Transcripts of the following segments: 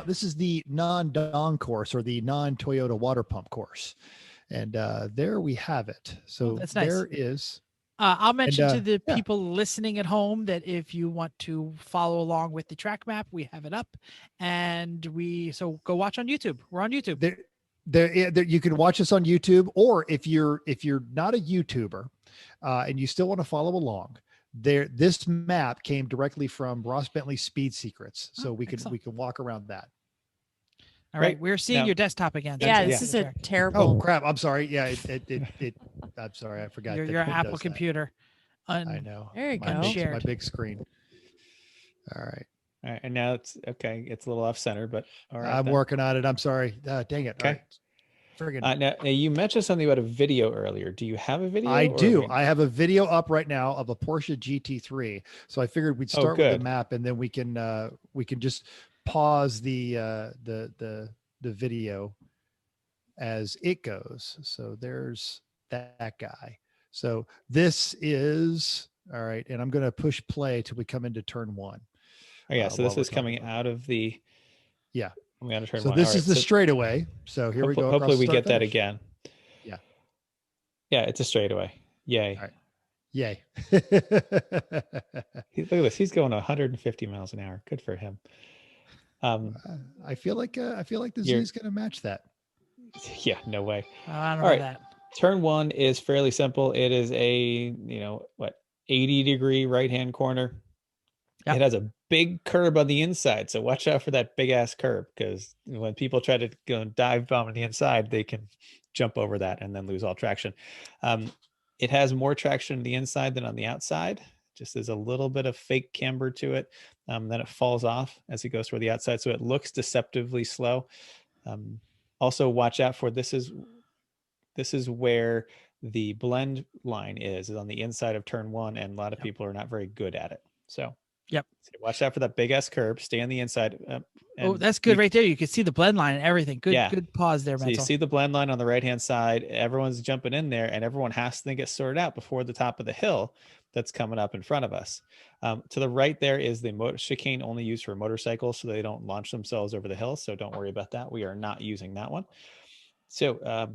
This is the non-Dong course, or the non-Toyota water pump course. And there we have it. So that's nice. there is. I'll mention to the yeah. people listening at home that if you want to follow along with the track map, we have it up, and so go watch on YouTube. We're on YouTube. There, you can watch us on YouTube, or if you're not a YouTuber and you still want to follow along, this map came directly from Ross Bentley's Speed Secrets, so we can walk around that. All right, we're seeing your desktop again. Yeah, this is a terrible. Oh crap! I'm sorry. Yeah, it I'm sorry. I forgot. Your Apple computer. I know. There you go. My big screen. All right. All right, and now it's okay. It's a little off center, but all right. I'm working on it. I'm sorry. Dang it. Okay. Friggin'. Now you mentioned something about a video earlier. Do you have a video? I do. I have a video up right now of a Porsche GT3. So I figured we'd start with the map, and then we can just pause the video as it goes. So there's that guy. So this is all right, and I'm going to push play till we come into turn 1. Oh yeah, so this is coming out of the coming out of turn 1. So this is the straightaway. So here we go. Hopefully we get that again. Yeah. Yeah, it's a straightaway. Yay. All right. Yay. Look at this. He's going 150 miles an hour. Good for him. I feel like the Z is going to match that. Yeah, no way. I don't know that. Turn 1 is fairly simple. It is a 80-degree right-hand corner. Yep. It has a big curb on the inside, so watch out for that big ass curb, because when people try to go dive bomb on the inside, they can jump over that and then lose all traction. It has more traction on the inside than on the outside. Just there's a little bit of fake camber to it. Then it falls off as it goes toward the outside, so it looks deceptively slow. Also, watch out for this is where the blend line is on the inside of turn 1, and a lot of people are not very good at it. So watch out for that big ass curb. Stay on the inside. That's good right there. You can see the blend line and everything. Good pause there, Mental. So you see the blend line on the right hand side. Everyone's jumping in there, and everyone has to get sorted out before the top of the hill that's coming up in front of us. To the right there is the chicane only used for motorcycles, so they don't launch themselves over the hill. So don't worry about that. We are not using that one. So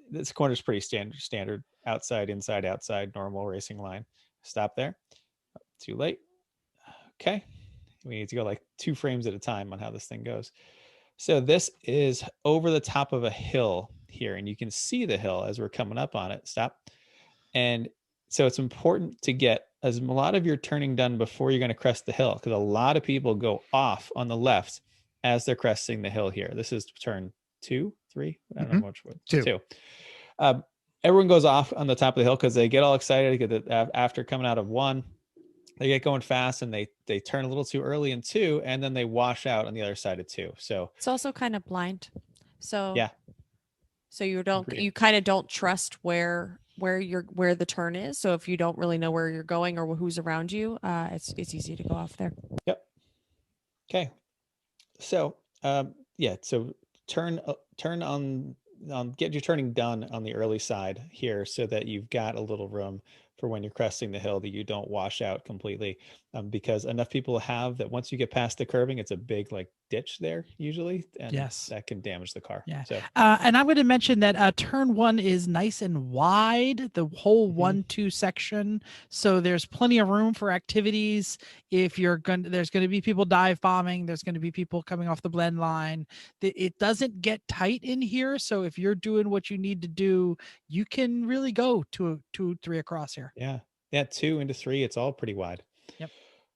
this corner is pretty standard outside, inside, outside, normal racing line. Stop there. Too late. Okay. We need to go like 2 frames at a time on how this thing goes. So this is over the top of a hill here, and you can see the hill as we're coming up on it. Stop. And so it's important to get a lot of your turning done before you're going to crest the hill, because a lot of people go off on the left as they're cresting the hill here. This is turn 2, 3. I don't know which one. 2. Everyone goes off on the top of the hill because they get all excited after coming out of 1. They get going fast, and they turn a little too early in 2, and then they wash out on the other side of 2. So it's also kind of blind. So yeah. So you kind of don't trust where the turn is. So if you don't really know where you're going or who's around you, it's easy to go off there. Yep. Okay. So so turn on get your turning done on the early side here, so that you've got a little room for when you're cresting the hill, that you don't wash out completely, because enough people have that once you get past the curving, it's a big like ditch there usually, and that can damage the car. Yeah. So and I'm going to mention that turn 1 is nice and wide, the whole 1-2 section, so there's plenty of room for activities. If there's going to be people dive bombing, there's going to be people coming off the blend line. It doesn't get tight in here, so if you're doing what you need to do, you can really go 2, 3 across here. Yeah, 2 into 3, it's all pretty wide. Yep.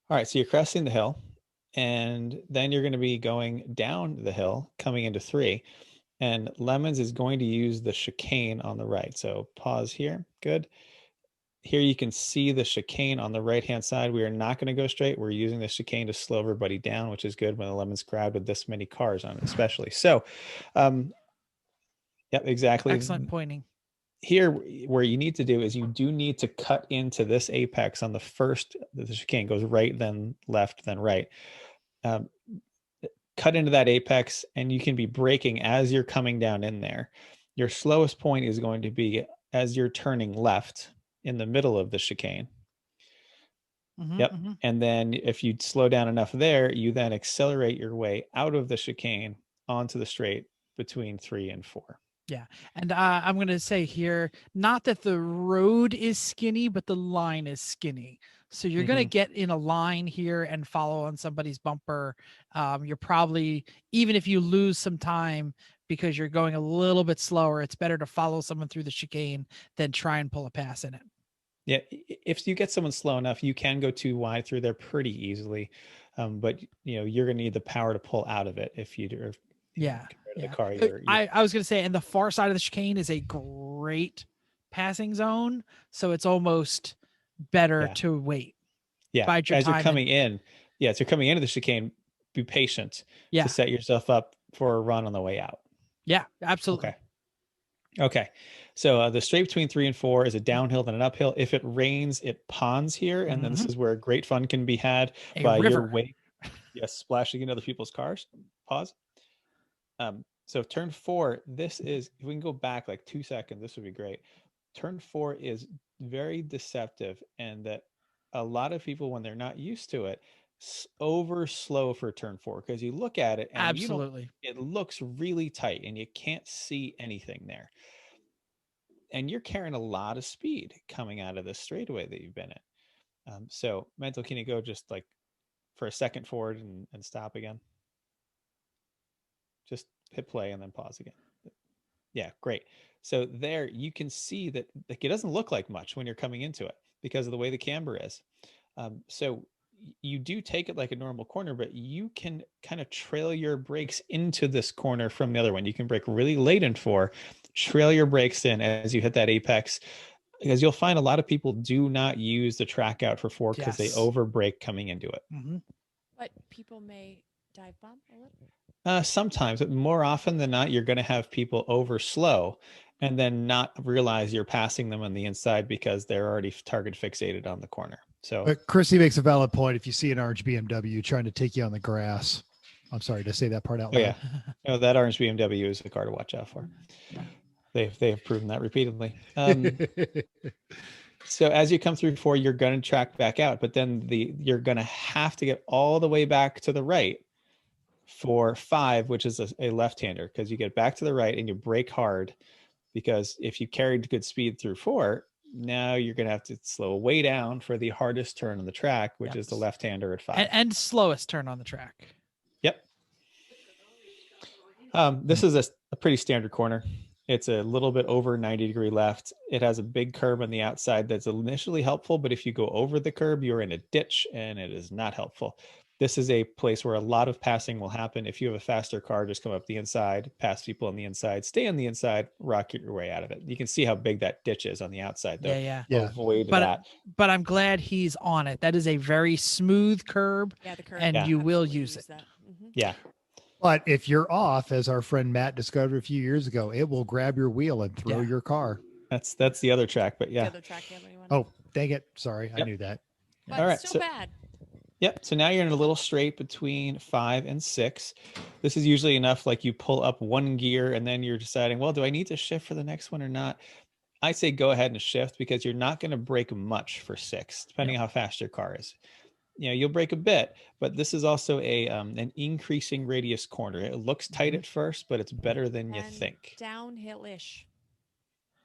All right, so you're cresting the hill, and then you're going to be going down the hill, coming into 3, and Lemons is going to use the chicane on the right. So pause here. Good. Here you can see the chicane on the right-hand side. We are not going to go straight. We're using the chicane to slow everybody down, which is good when the Lemons crowd with this many cars on it, especially. So, yep, exactly. Excellent pointing. Here, where you need to do is you do need to cut into this apex on the first. The chicane goes right, then left, then right. Cut into that apex, and you can be braking as you're coming down in there. Your slowest point is going to be as you're turning left in the middle of the chicane. Yep. And then if you slow down enough there, you then accelerate your way out of the chicane onto the straight between 3 and 4. Yeah. And I'm going to say here, not that the road is skinny, but the line is skinny. So you're going to get in a line here and follow on somebody's bumper. You're probably, even if you lose some time because you're going a little bit slower, it's better to follow someone through the chicane than try and pull a pass in it. Yeah. If you get someone slow enough, you can go too wide through there pretty easily. But you're going to need the power to pull out of it if you do. The car, I was going to say, and the far side of the chicane is a great passing zone. So it's almost better to wait. Yeah. As you're coming in, as you're coming into the chicane, be patient to set yourself up for a run on the way out. Yeah, absolutely. Okay. So the straight between 3 and 4 is a downhill then an uphill. If it rains, it ponds here. And then this is where great fun can be had by your weight. Yes. Splashing in other people's cars. Pause. So turn 4, this is, if we can go back like 2 seconds, this would be great. Turn 4 is very deceptive, and that a lot of people, when they're not used to it, over slow for turn 4, because you look at it and absolutely it looks really tight and you can't see anything there. And you're carrying a lot of speed coming out of this straightaway that you've been in. So mental, can you go just like for a second forward and stop again? Just hit play and then pause again. Yeah, great. So there you can see that like, it doesn't look like much when you're coming into it because of the way the camber is. So you do take it like a normal corner, but you can kind of trail your brakes into this corner from the other one. You can brake really late in 4, trail your brakes in as you hit that apex, because you'll find a lot of people do not use the track out for 4 because they over brake coming into it. But people may dive bomb a little. Sometimes, but more often than not, you're going to have people over slow and then not realize you're passing them on the inside because they're already target fixated on the corner. So, but Chrissy makes a valid point. If you see an orange BMW trying to take you on the grass, I'm sorry to say that part out loud. That orange BMW is a car to watch out for. They've proven that repeatedly. So as you come through 4, you're going to track back out, but then you're going to have to get all the way back to the right for 5, which is a left-hander, because you get back to the right and you brake hard, because if you carried good speed through 4, now you're going to have to slow way down for the hardest turn on the track, which is the left-hander at 5. And slowest turn on the track. Yep. This is a pretty standard corner. It's a little bit over 90-degree left. It has a big curb on the outside that's initially helpful, but if you go over the curb, you're in a ditch and it is not helpful. This is a place where a lot of passing will happen. If you have a faster car, just come up the inside, pass people on the inside, stay on the inside, rocket your way out of it. You can see how big that ditch is on the outside, though. Yeah. Avoid that. But I'm glad he's on it. That is a very smooth curb, the curb, and you will use it. Yeah. But if you're off, as our friend Matt discovered a few years ago, it will grab your wheel and throw your car. That's the other track, but The other track, oh, dang it. Sorry. I knew that. But all right. Still bad. Yep. So now you're in a little straight between 5 and 6. This is usually enough. Like you pull up one gear and then you're deciding, well, do I need to shift for the next one or not? I say go ahead and shift, because you're not going to brake much for 6, depending on how fast your car is. You'll brake a bit, but this is also an increasing radius corner. It looks tight at first, but it's better than you think. Downhill-ish.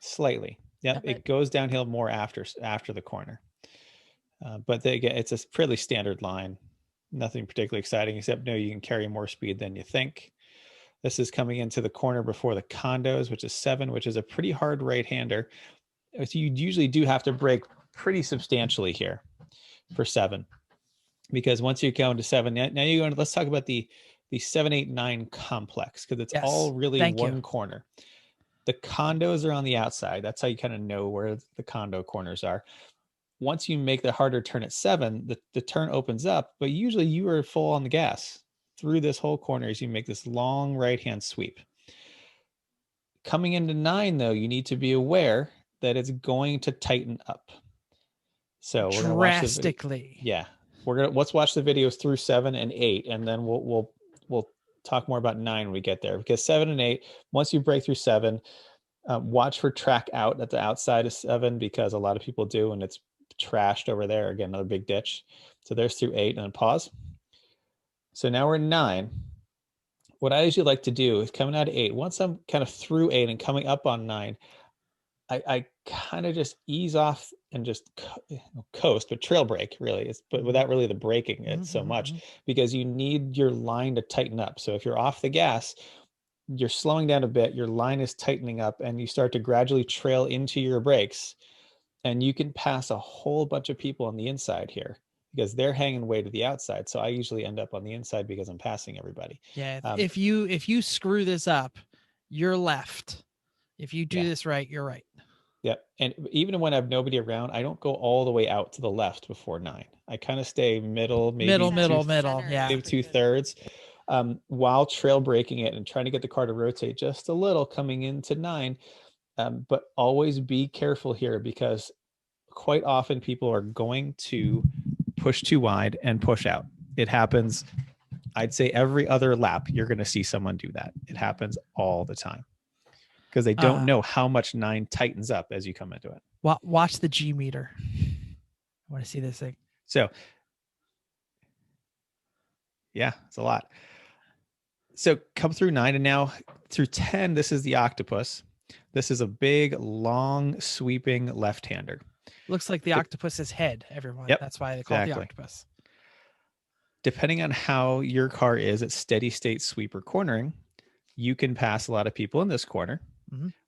Slightly. Yep. It goes downhill more after the corner. But again, it's a fairly standard line. Nothing particularly exciting, except you can carry more speed than you think. This is coming into the corner before the condos, which is 7, which is a pretty hard right-hander. So you usually do have to brake pretty substantially here for 7, because once you go into 7, now you're going to, let's talk about the 7, 8, 9 complex, because it's all really one corner. The condos are on the outside. That's how you kind of know where the condo corners are. Once you make the harder turn at 7, the turn opens up, but usually you are full on the gas through this whole corner as you make this long right-hand sweep. Coming into 9, though, you need to be aware that it's going to tighten up. So we're gonna drastically. Let's watch the videos through 7 and 8, and then we'll talk more about 9 when we get there, because 7 and 8, once you break through 7, watch for track out at the outside of 7, because a lot of people do, and it's trashed over there. Again, another big ditch. So there's through 8, and then pause. So now we're in 9. What I usually like to do is coming out of 8, once I'm kind of through 8 and coming up on 9, I kind of just ease off and just coast, but trail brake really, but without really the braking it so much, because you need your line to tighten up. So if you're off the gas, you're slowing down a bit, your line is tightening up, and you start to gradually trail into your brakes, and you can pass a whole bunch of people on the inside here because they're hanging way to the outside. So I usually end up on the inside because I'm passing everybody. Yeah. If you screw this up, you're left. If you do this right, you're right. Yep. And even when I have nobody around, I don't go all the way out to the left before 9. I kind of stay middle, maybe middle. Yeah. Maybe 2/3, while trail braking it and trying to get the car to rotate just a little coming into 9. But always be careful here, because quite often people are going to push too wide and push out. It happens. I'd say every other lap, you're going to see someone do that. It happens all the time, because they don't know how much 9 tightens up as you come into it. Watch the G meter. I want to see this thing. So, yeah, it's a lot. So come through 9, and now through 10, this is the octopus. This is a big, long, sweeping left-hander. Looks like the octopus's head, everyone. Yep, that's why they call it the octopus. Depending on how your car is at steady state sweeper cornering, you can pass a lot of people in this corner.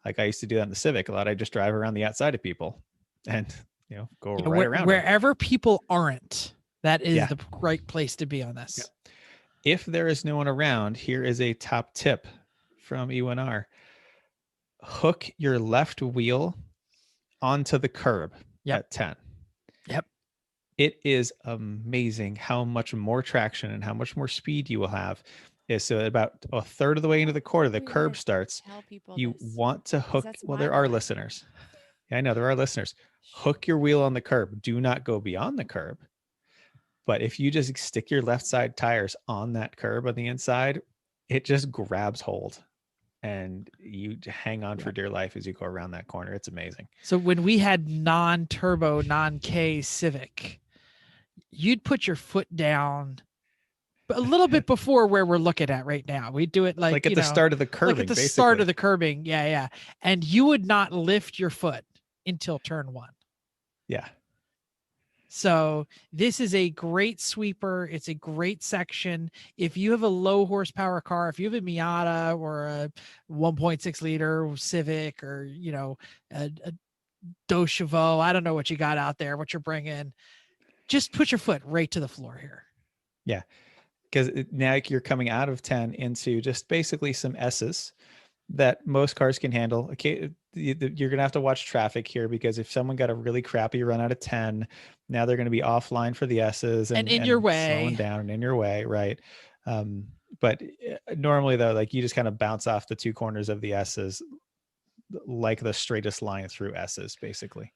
Like I used to do that in the Civic a lot. I just drive around the outside of people and, go right around wherever them. People aren't. That is the right place to be on this. Yeah. If there is no one around, here is a top tip from E1R. Hook your left wheel onto the curb at 10. Yep. It is amazing how much more traction and how much more speed you will have. So about a third of the way into the corner, the curb starts. You want to hook. Well, there are listeners. Yeah, I know there are listeners. Hook your wheel on the curb. Do not go beyond the curb. But if you just stick your left side tires on that curb on the inside, it just grabs hold, and you hang on for dear life as you go around that corner. It's amazing. So when we had non-turbo, non-K Civic, you'd put your foot down a little bit before where we're looking at right now. We do it like at the start of the curbing. Like at the start of the curbing. Yeah. And you would not lift your foot until turn 1. Yeah. So this is a great sweeper. It's a great section. If you have a low horsepower car, if you have a Miata or a 1.6 liter Civic, or, a Dos Chevaux, I don't know what you got out there, what you're bringing, just put your foot right to the floor here. Yeah. Because now you're coming out of 10 into just basically some S's that most cars can handle. Okay, you're going to have to watch traffic here, because if someone got a really crappy run out of 10, now they're going to be offline for the S's and in your way, slowing down and in your way, right? But normally though, like you just kind of bounce off the 2 corners of the S's like the straightest line through S's. Basically,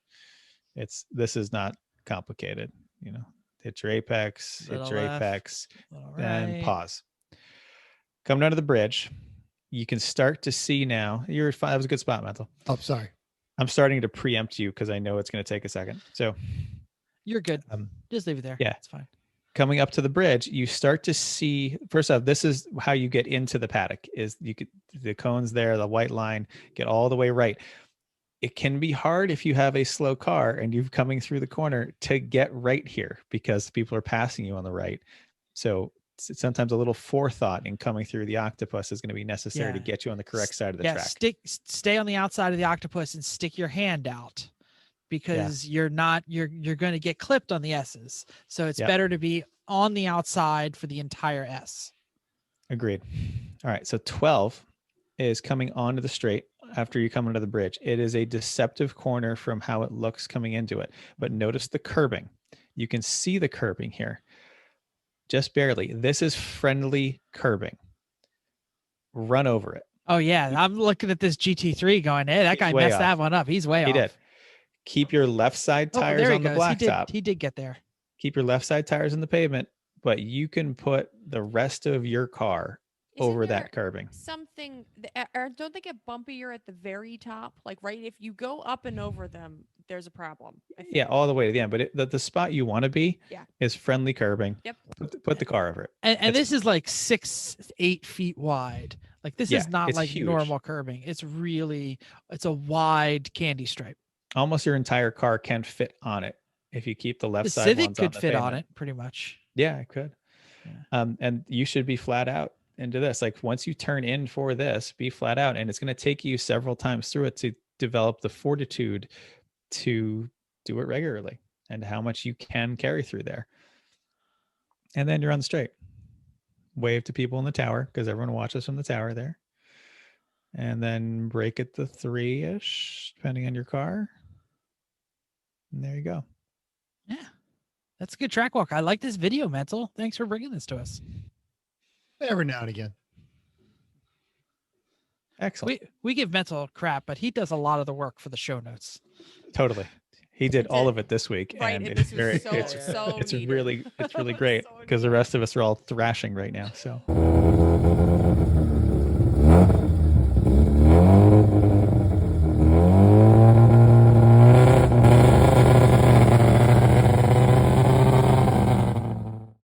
this is not complicated. Hit your apex, and pause. Come down to the bridge. You can start to see now. You're fine. That was a good spot, Mental. Oh, sorry. I'm starting to preempt you because I know it's going to take a second. So you're good. Just leave it there. Yeah, it's fine. Coming up to the bridge, you start to see. First off, this is how you get into the paddock. Is the cones there, the white line, get all the way right. It can be hard if you have a slow car and you're coming through the corner to get right here, because people are passing you on the right. So sometimes a little forethought in coming through the octopus is going to be necessary to get you on the correct side of the track. Stay on the outside of the octopus and stick your hand out, because you're going to get clipped on the S's. So it's better to be on the outside for the entire S. Agreed. All right. So 12 is coming onto the straight after you come into the bridge. It is a deceptive corner from how it looks coming into it, but notice the curbing. You can see the curbing here. Just barely. This is friendly curbing. Run over it. Oh yeah. I'm looking at this GT3 going, hey, that guy messed that one up. He's way off. He did. Keep your left side tires on the blacktop. He did get there. Keep your left side tires in the pavement, but you can put the rest of your car over there that curbing. something, or don't they get bumpier at the very top? Like, right, if you go up and over them, there's a problem. I think. Yeah, all the way to the end. But the spot you want to be is friendly curbing. Yep. Put the car over it. And this is like 8 feet wide. Like this is not like huge. normal curbing. It's a wide candy stripe. Almost your entire car can fit on it if you keep the left The side. Civic ones could on the fit on pavement. it pretty much. Yeah, it could. Yeah. And you should be flat out into this. Like once you turn in for this, be flat out, and it's going to take you several times through it to develop the fortitude to do it regularly and how much you can carry through there. And then you're on the straight. Wave to people in the tower because everyone watches from the tower there. And then brake at the 3-ish, depending on your car. And there you go. Yeah. That's a good track walk. I like this video, Mental. Thanks for bringing this to us. Every now and again. Excellent. We give Mental crap, but he does a lot of the work for the show notes. Totally. He did all of it this week. Right, and and it's this was very, so it's needed. really It was great so because the rest of us are all thrashing right now. So